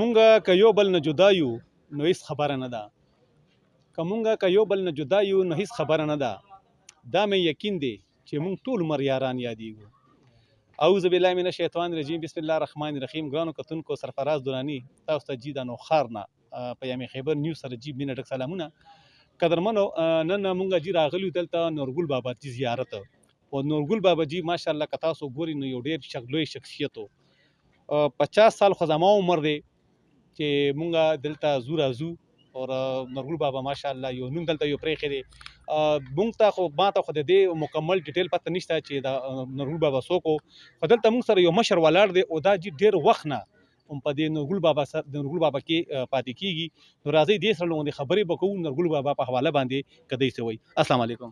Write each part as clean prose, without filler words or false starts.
مونږه که یو بل نه جدا یو نو هیڅ خبره نه ده. که مونږه که یو بل نه جدا یو نو هیڅ خبره نه ده. دا مې یقین دی چې مونږ ټول عمر یاران یادیږو. اعوذ بالله من الشیطان الرجیم. بسم الله الرحمن الرحیم. ګرانو کتونکو سرفراز دراني تاسو ته جی د نوخار نه په یامې خیبر نیوز سره جی مینه ډک سلامونه. قدرمنو نن مونږ جی راغلیو دلته نورګل بابا جی زیارت او نورګل بابا جی ماشاءالله که تاسو ګورئ نو یو ډېر لوی شخصیت و. 50 سال خو زما عمر دی چې مونږ دلته زو راځو او نورګل بابا ماشاءالله یو نوم دلته یو پرېښی دی. مونږ ته خو ما ته خو د دې مکمل ډیټیل پته نشته چې دا نورګل بابا څوک و، خو دلته مونږ سره یو مشر ولاړ دی او دا جي ډېر وخت نه هم په دې نورګل بابا کې پاتې کېږي. نو راځئ دې سره لږ خبرې به کوو نورګل بابا په حواله باندې که دی څه وایي. السلام علیکم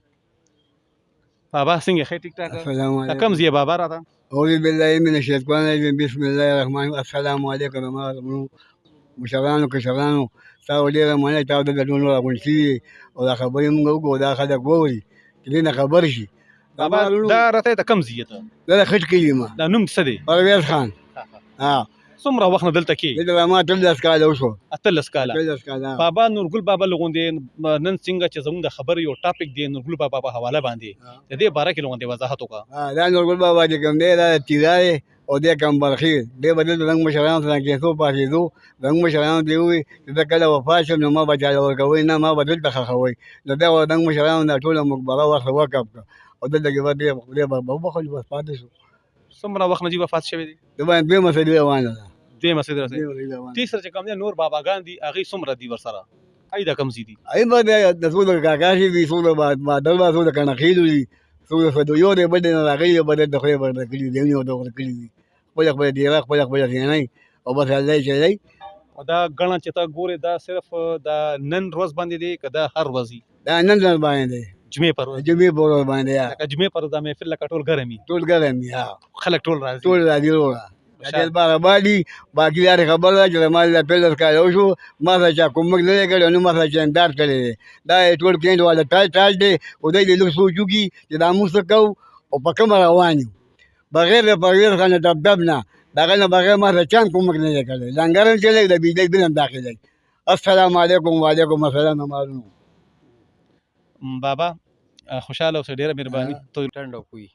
بابا، څنګه ښه ټیک ټاک؟ السلام علیکم. کوم ځای بابا راته؟ اعوذ بالله من الشیطان الرجیم. بسم الله الرحمن الرحیم. السلام علیکم مشرانو کشرانو، تاسو ډېره مننه، تاسو دلته ټول راغونډ شوي او دا خبرې مونږ وکړو، دا خلک واوري چې دې نه خبر شي. بابا دا راته د کوم ځای ته؟ دا د خټ کلي یم. دا نوم څه دی؟ پرویز خان. څومره وخت نه دلته کې؟ دلته ما 13 کاله وشو. 13 کاله. 13 کاله. بابا نورګل بابا لغوندې نن څنګه چې زموږ د خبرې یو ټاپک دی نورګل بابا په حواله باندې د دې باره کې لغوندې وضاحت وکړه. دا نورګل بابا چې کوم دی دا تیرا دی او دې کم برخي دې بدل د رنګ مشرانو سره کې څو پاتې دو رنګ مشرانو دی وي چې کله وفات شم نو ما بچاله ورکوي نه ما بدل ته خوي نو دا رنګ مشرانو د ټول مقبره ورته وکړه او دلته کې دې بابا خو بس پاتې شو. څومره وخت نه جی وفات شوی دی؟ دا باندې به مسلې روانه ده. دې مسلې راځي تیسره چې کوم دی نور باباګان دي هغه څومره دي ورسره؟ ای دا کم زی دي؟ ای باندې د څو د کاکاشي دي، څو د بادل با څو د کنخیلو دي، څو د فدیو دی بده نه راغلی بده د خو به کلی دی نو د کلی دي خپل دی راخ خپل نه او بس الله چي. او دا غنا چې تا ګوره دا صرف دا نن روز باندې دی که دا هر ورځ دا نن ورځ باندې جمعې پر ورځ؟ جمعې پر ورځ باندې لکه جمعې پر دا محفل لکه ټول ګرمي خلک ټول راځي ټول راځي وروره دل بار باندې باقي یاره خبر ده چې مال له پیل کار وشو ما ته کوم نه لګل نو ما ته اندار کړی دا ټول کېند والا ټاج دی او دې لږ سوچوږي چې دا موږ کو او په کوم روانو بغیر د پرویز خان دبدب نه دغه نه بغیر ما ته چان کوم نه لګل لنګرن چې لګ د بيدې بنم داخلي. السلام علیکم وعلیکم السلام مالونو. بابا خوشاله اوسه، ډیره مهرباني. ته ټنډو کوي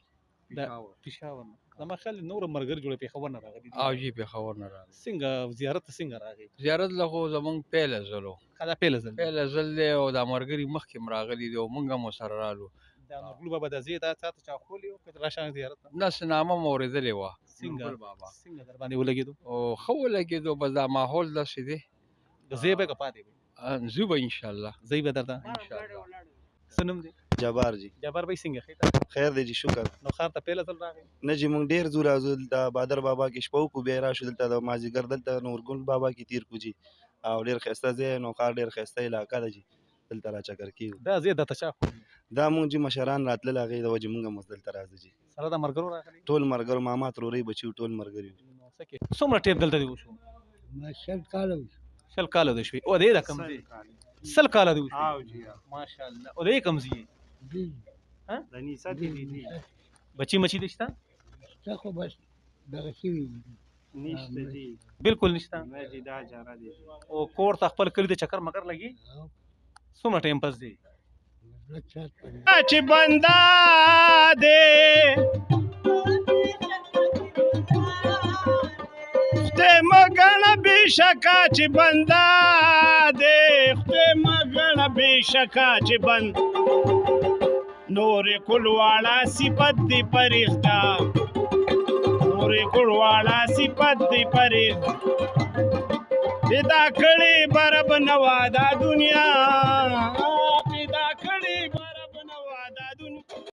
پېښور زما خیال نور مرګر جوړه پېښور نه راغلی او جی پېښور نه راغلی. څنګه زیارت څنګه راغی؟ زیارت له خو زمونږ پیله ځلو دا پیله ځل دی او دا مرګري مخکې م راغلي دي او مونږ هم ورسره رالو. دا نورګل بابا د زی دا چاته چا خولي او که راشه زیارت نه سنامه مو اورېدلې وه. څنګه در باندې ولګېدو؟ او ښه ولګېدو بس دا ماحول داسې دی د زی به که پاتې وي؟ ځو به انشاءالله زی به درته انشاءالله. څه نوم دی؟ جبار جی. جبار بھائی څنګه ښه خیر دی جی شکر. نو ښار ته پیله ځل راغی؟ نه جی مونږ ډېر ځو راځو دلته بادر بابا کې شپه وکړو بیا راشو دلته د مازدیګر دلته نورګل بابا کې تیر کړو جي او ډېر ښایسته ځای نو ښار ډېر ښایسته علاقه ده جي دلته را چکر کېږو. دا ځای درته چا ښودی؟ دا مونږ جي مشران راتلل هغې د وجې مونږ هم اوس دلته راځو جي. سره د ملګرو راغلي؟ ټول ملګرو ماما ترورۍ بچي ټول ملګري وو. څومره ټیم دلته دی وشو؟ ما 100 کاله وشو. 100 کاله دی شوي. او دی دا کم ځای 100 کاله دی وشو؟ ماشاءالله. او دی کم ځای د نیسا دی بچی مچی دي شته؟ شته خو بس دغه شوي نشته جی بالکل نشته. نه جی دا جاره دی او کور ته خپل کلي د چکر مکر لګي څومره ټایم پس دی؟ چې بندا دې خدای مګنه بېشکه چې بندا دې خدای مګنه بېشکه چې بند نورې کل واړه صفت دی پرېښته نورې کل واړه صفت دی پرېښته پیدا کړې برب نوا دا دنیا